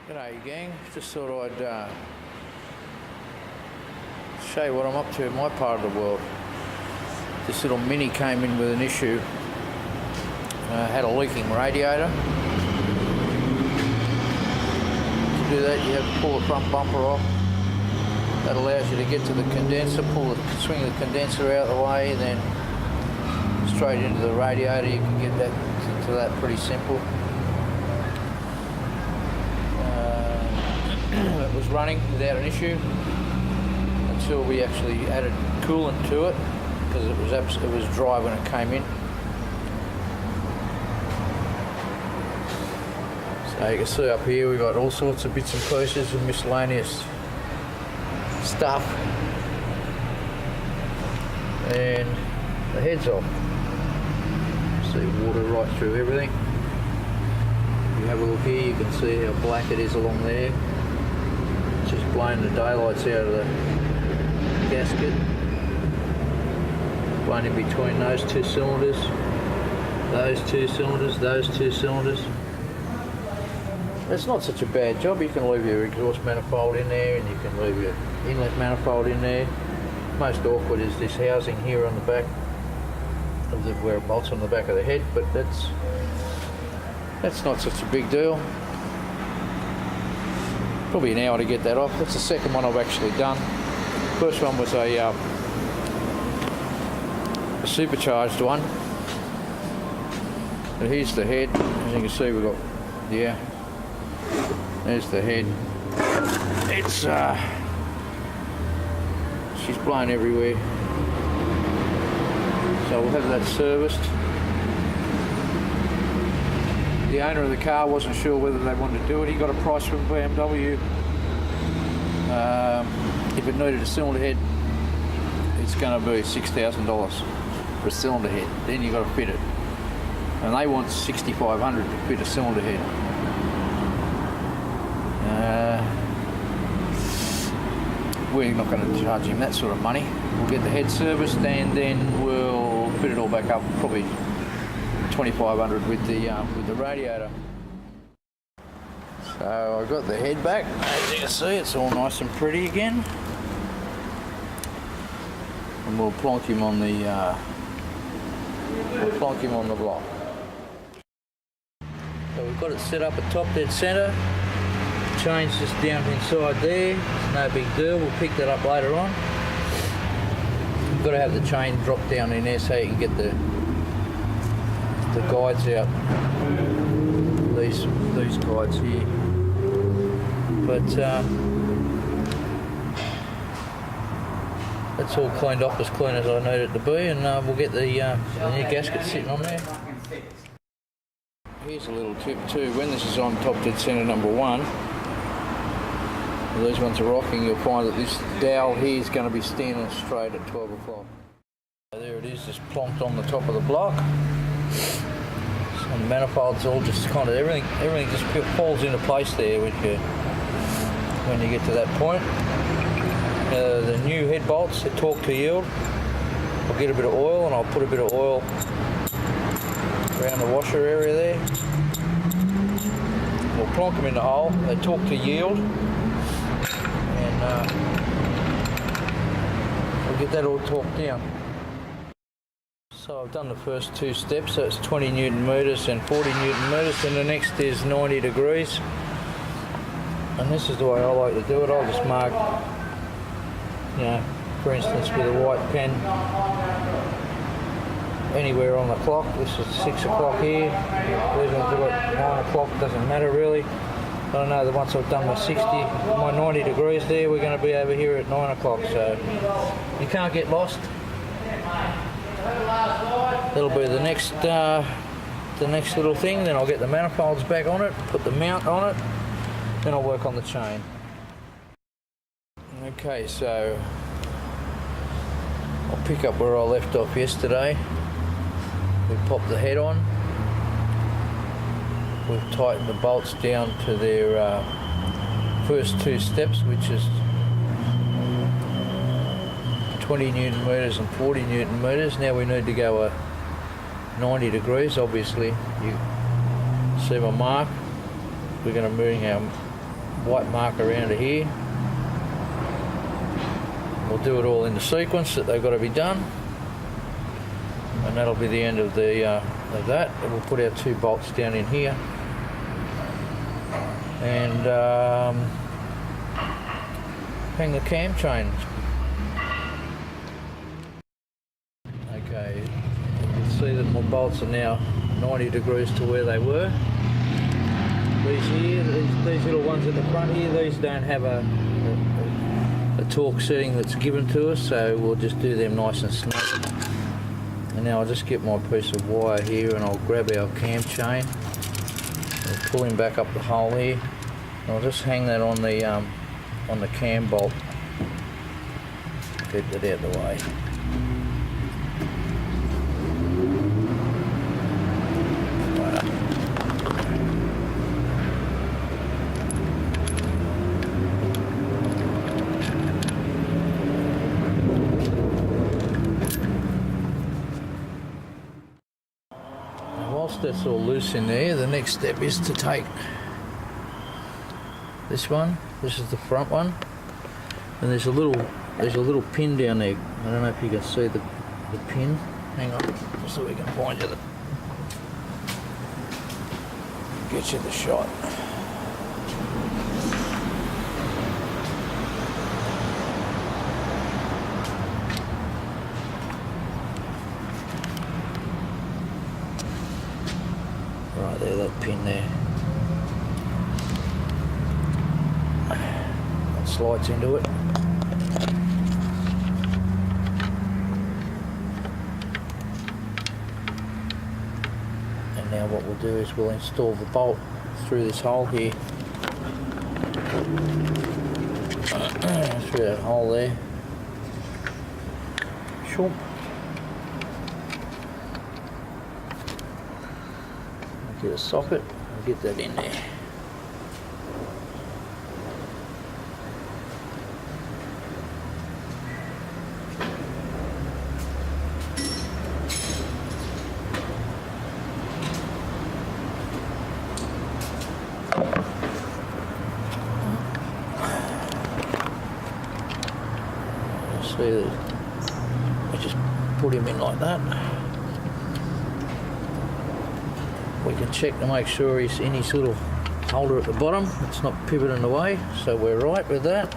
G'day gang, just thought I'd show you what I'm up to in my part of the world. This little Mini came in with an issue. Had a leaking radiator. To do that you have to pull the front bumper off. That allows you to get to the condenser, swing the condenser out of the way, then straight into the radiator. You can get that to that pretty simple. It was running without an issue until we actually added coolant to it, because it was dry when it came in. So you can see up here we've got all sorts of bits and pieces of miscellaneous stuff, and the head's off. See water right through everything. If you have a look here, you can see how black it is along there. It's just blowing the daylights out of the gasket. Blowing in between those two cylinders, those two cylinders, those two cylinders. It's not such a bad job. You can leave your exhaust manifold in there, and you can leave your inlet manifold in there. Most awkward is this housing here on the back, where it bolts on the back of the head, but that's not such a big deal. Probably an hour to get that off. That's the second one I've actually done. First one was a supercharged one. But here's the head. As you can see, we've got, yeah, there's the head. It's she's blown everywhere. So we'll have that serviced. The owner of the car wasn't sure whether they wanted to do it. He got a price from BMW. If it needed a cylinder head, it's going to be $6,000 for a cylinder head. Then you've got to fit it. And they want $6,500 to fit a cylinder head. We're not going to charge him that sort of money. We'll get the head serviced, and then we'll fit it all back up, probably $2,500 with the radiator. So I've got the head back. As you can see, it's all nice and pretty again. And we'll plonk him on the block. So we've got it set up at top dead centre. Chain's just down inside there. It's no big deal. We'll pick that up later on. You've got to have the chain drop down in there so you can get the guides out. These guides here. But that's all cleaned up as clean as I need it to be, and we'll get the new gasket sitting on there. Here's a little tip too. When this is on top dead centre number 1, these ones are rocking, you'll find that this dowel here is going to be standing straight at 12 o'clock. So there it is, just plonked on the top of the block. And the manifolds all just kind of, everything just falls into place there when you get to that point. The new head bolts, they're torque to yield. I'll get a bit of oil and I'll put a bit of oil around the washer area there. We'll plonk them in the hole, they torque to yield. We'll get that all torqued down. So I've done the first 2 steps, so it's 20 Newton meters and 40 Newton meters, and the next is 90 degrees. And this is the way I like to do it. I'll just mark, for instance, with a white pen anywhere on the clock. This is 6 o'clock here. These ones have got 9 o'clock, doesn't matter really. I know that once I've done my 90 degrees there, we're going to be over here at 9 o'clock, so you can't get lost. That'll be the next little thing. Then I'll get the manifolds back on it, put the mount on it, then I'll work on the chain. Okay, so I'll pick up where I left off yesterday. We popped the head on. We've tightened the bolts down to their first 2 steps, which is 20 Newton meters and 40 Newton meters. Now we need to go 90 degrees, obviously. You see my mark. We're going to bring our white mark around here. We'll do it all in the sequence that they've got to be done, and that'll be the end of that. And we'll put our 2 bolts down in here, and hang the cam chains. Okay, you can see that my bolts are now 90 degrees to where they were. These here, these little ones at the front here, these don't have a torque setting that's given to us, so we'll just do them nice and snug. And now I'll just get my piece of wire here and I'll grab our cam chain. We'll pull him back up the hole here. And I'll just hang that on the cam bolt. Get that out of the way. Whilst that's all loose in there, the next step is to take this one. This is the front one, and there's a little pin down there. I don't know if you can see the pin. Hang on, just so we can point to get you the shot. Right there, that pin there. That slides into it. And now what we'll do is we'll install the bolt through this hole here. Through that hole there. Sure. Get a socket and get that in there. See that I just put him in like that. We can check to make sure he's in his little holder at the bottom. It's not pivoting away, so we're right with that.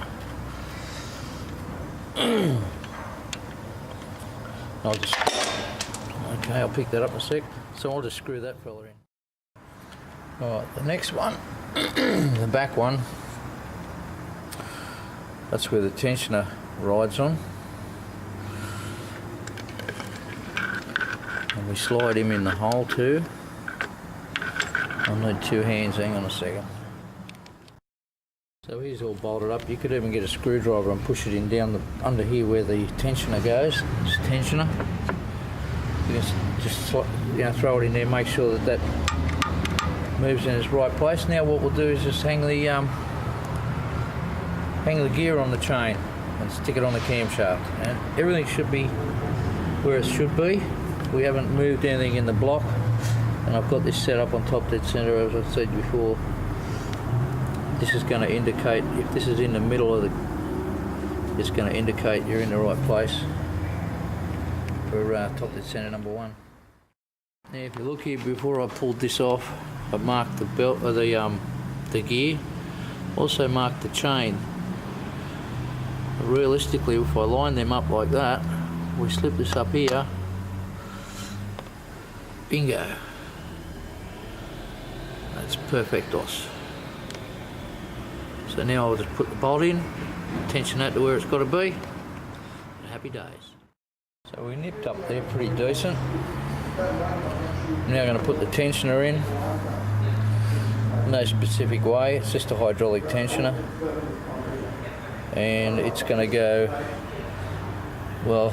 I'll pick that up in a sec. So I'll just screw that fella in. Alright, the next one, the back one, that's where the tensioner rides on. And we slide him in the hole too. I'll need 2 hands, hang on a second. So he's all bolted up. You could even get a screwdriver and push it in down under here where the tensioner goes. This tensioner. You can just throw it in there, make sure that moves in its right place. Now what we'll do is just hang the gear on the chain and stick it on the camshaft, and everything should be where it should be. We haven't moved anything in the block. And I've got this set up on top dead centre, as I've said before. This is going to indicate, if this is in the middle of it's going to indicate you're in the right place for top dead centre number 1. Now if you look here, before I pulled this off, I marked the belt, or the gear, also marked the chain. Realistically, if I line them up like that, we slip this up here, bingo. That's perfectos. So now I'll just put the bolt in, tension that to where it's got to be, and happy days. So we nipped up there pretty decent. I'm now going to put the tensioner in. No specific way, it's just a hydraulic tensioner. And it's going to go, well,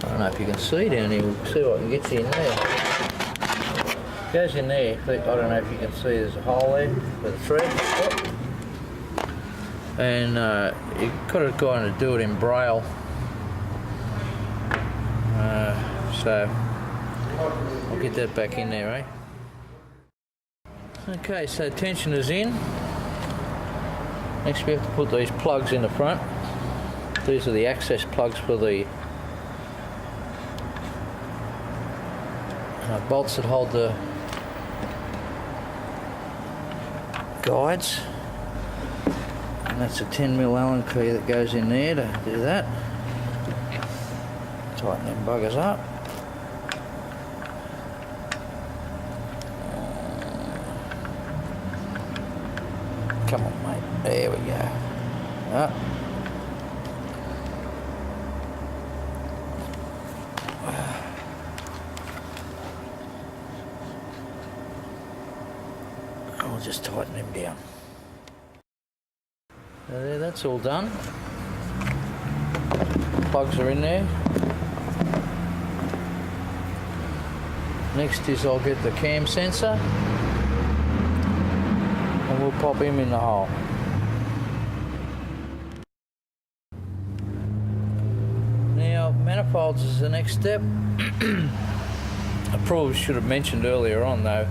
I don't know if you can see down here, we'll see what I can get you in there. Goes in there. I don't know if you can see there's a hole there with a thread. And you've got to kind of do it in braille. So I'll get that back in there, eh? Okay, so tensioner's in. Next we have to put these plugs in the front. These are the access plugs for the bolts that hold the guides. And that's a 10mm Allen key that goes in there to do that. Tighten them buggers up. Come on, mate. There we go. Up. I'll just tighten them down. There, that's all done. Plugs are in there. Next is I'll get the cam sensor and we'll pop him in the hole. Now, manifolds is the next step. I probably should have mentioned earlier on though,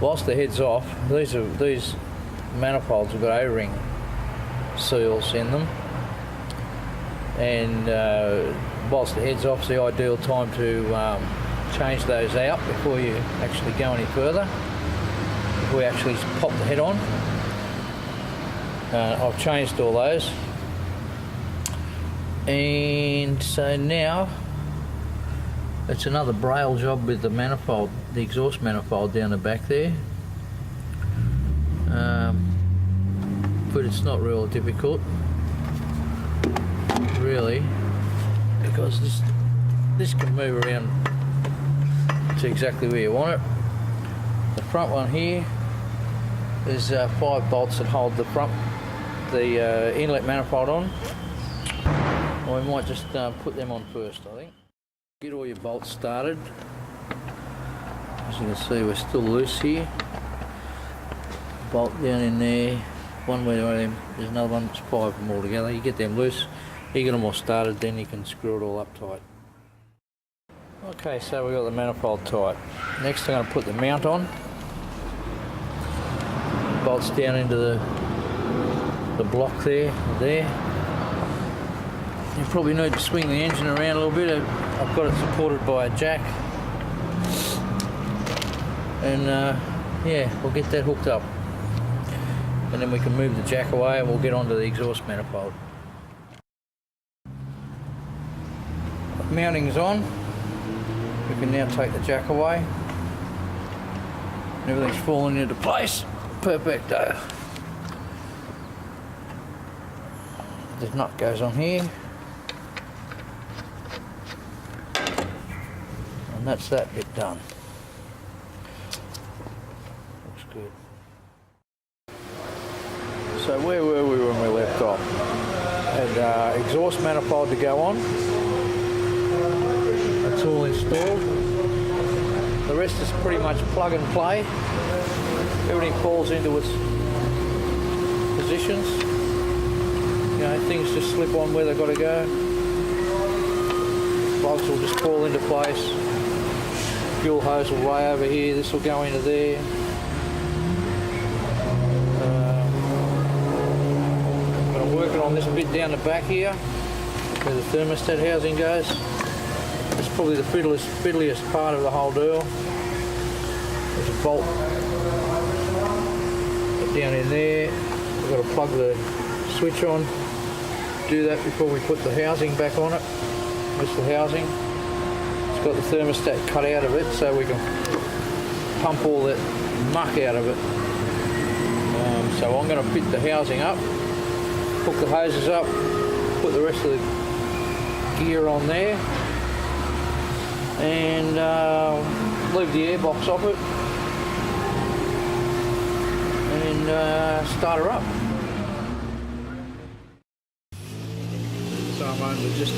whilst the head's off, these manifolds have got O-ring seals in them, and whilst the head's off, it's the ideal time to change those out before you actually go any further, before you actually pop the head on. I've changed all those, and so now it's another braille job with the manifold, the exhaust manifold down the back there. But it's not real difficult, really, because this can move around to exactly where you want it. The front one here, there's 5 bolts that hold the inlet manifold on. Or we might just put them on first, I think. Get all your bolts started. As you can see, we're still loose here. Bolt down in there. One way or them. There's another one. It's 5 of them all together. You get them loose. You get them all started, then you can screw it all up tight. Okay, so we've got the manifold tight. Next, I'm going to put the mount on. Bolts down into the block there. You probably need to swing the engine around a little bit. I've got it supported by a jack, and yeah, we'll get that hooked up, and then we can move the jack away and we'll get onto the exhaust manifold. Mounting's on. We can now take the jack away. Everything's falling into place. Perfecto. The nut goes on here. And that's that bit done. Looks good. So where were we when we left off? Had exhaust manifold to go on. That's all installed. The rest is pretty much plug and play. Everything falls into its positions. You know, things just slip on where they've got to go. Plugs will just fall into place. Fuel hose will lay over here. This will go into there. I'm working on this bit down the back here, where the thermostat housing goes. It's probably the fiddliest part of the whole deal. There's a bolt down in there. We've got to plug the switch on. Do that before we put the housing back on it. That's the housing. It's got the thermostat cut out of it so we can pump all that muck out of it. So I'm going to fit the housing up, hook the hoses up, put the rest of the gear on there, and leave the airbox off it, and start her up. So I'm only just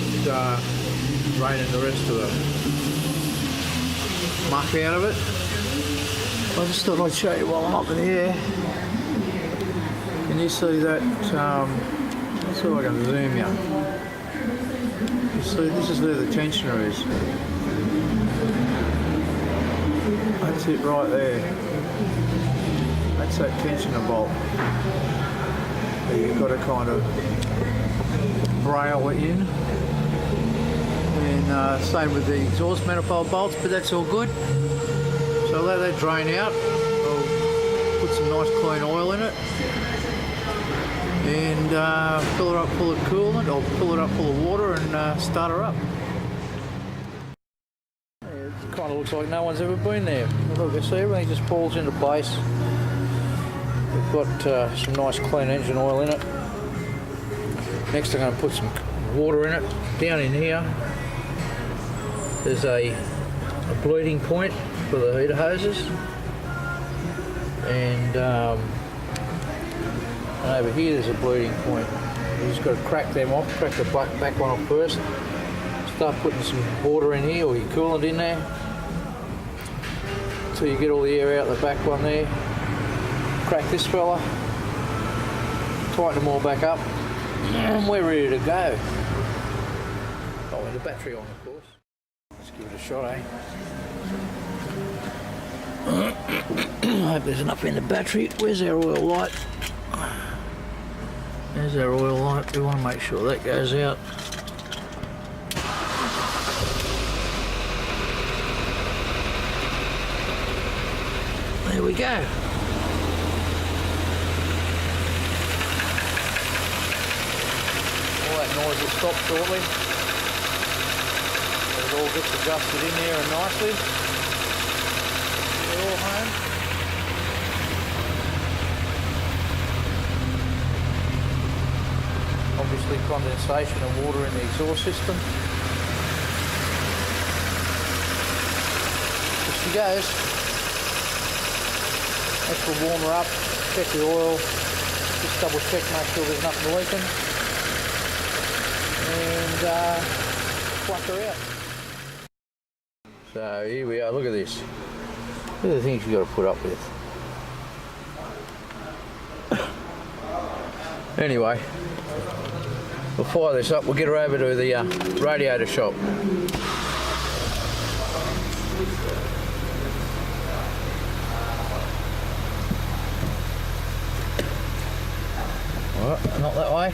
draining the rest of the muck out of it. I just thought I'd show you while I'm up in the air. Can you see that? Let's see if I can zoom you. You see, this is where the tensioner is. That's it right there. That's that tensioner bolt. So you've got to kind of braille it in. And same with the exhaust manifold bolts, but that's all good. So let that drain out. I'll put some nice clean oil in it. And fill her up full of coolant, or fill it up full of water and start her up. It kind of looks like no one's ever been there. Look, you see everything just falls into place. We've got some nice clean engine oil in it. Next I'm going to put some water in it. Down in here there's a bleeding point for the heater hoses. And over here there's a bleeding point. You just got to crack them off, crack the back one off first. Start putting some water in here, or your coolant in there, until you get all the air out the back one there. Crack this fella, tighten them all back up, and we're ready to go. Oh, and the battery on, of course. Let's give it a shot, eh? I hope there's enough in the battery. Where's our oil light? There's our oil light. We want to make sure that goes out. There we go. All that noise will stop shortly. It all gets adjusted in there and nicely. We're all home. Obviously condensation and water in the exhaust system. Here she goes. Next we'll warm her up, check the oil, just double check, make sure there's nothing leaking, and flush her out. So here we are, look at this. Look at the things you've got to put up with. Anyway, we'll fire this up, we'll get her over to the radiator shop. Alright, not that way.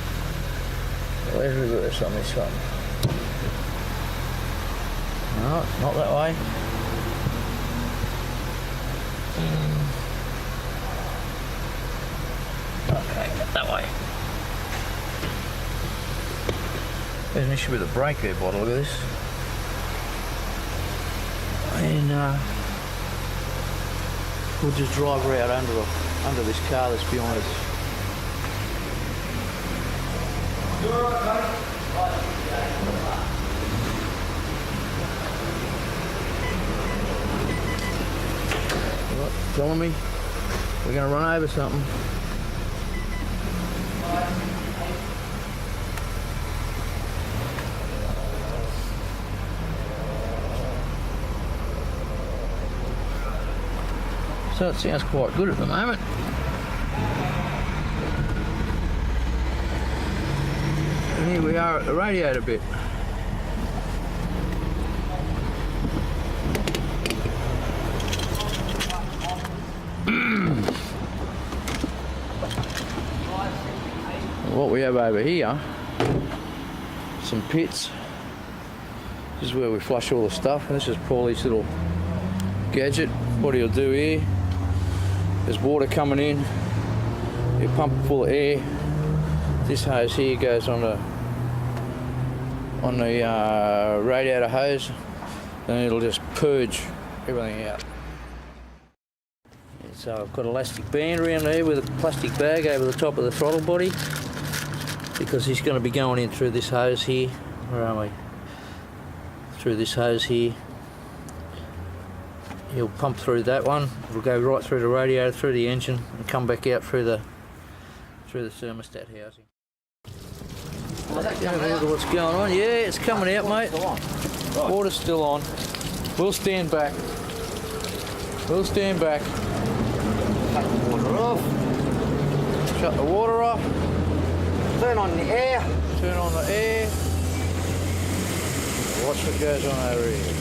Let's reverse on this one. No, not that way. Okay, that way. There's an issue with the brake there, by the look of this. And we'll just drive her out under this car that's behind us. You all right, mate? Right, telling me we're going to run over something. So it sounds quite good at the moment. And here we are at the radiator bit. What we have over here, some pits. This is where we flush all the stuff, and this is Paulie's little gadget. What he'll do here, there's water coming in, you pump it full of air. This hose here goes on the radiator hose, and it'll just purge everything out. And so I've got an elastic band around there with a plastic bag over the top of the throttle body, because he's going to be going in through this hose here. Where are we? Through this hose here. He'll pump through that one. It'll go right through the radiator, through the engine, and come back out through the thermostat housing. What's going on? Yeah, it's coming out, mate. Water's still on. We'll stand back. We'll stand back. Cut the water off. Shut the water off. Turn on the air. Turn on the air. Watch what goes on over here.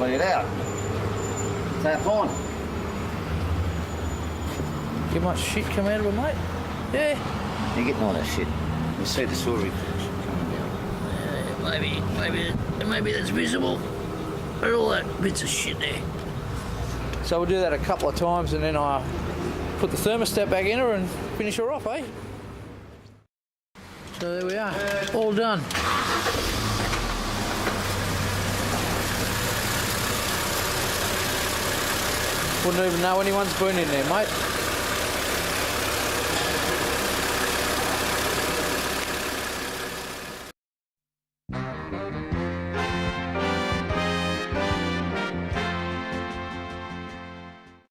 let it out. Tap on. Get much shit come out of it, mate? Yeah. You're getting all that shit. You see the sewer coming down. Maybe that's visible. But all that bits of shit there. So we'll do that a couple of times and then I put the thermostat back in her and finish her off, eh? So there we are, all done. Wouldn't even know anyone's been in there, mate.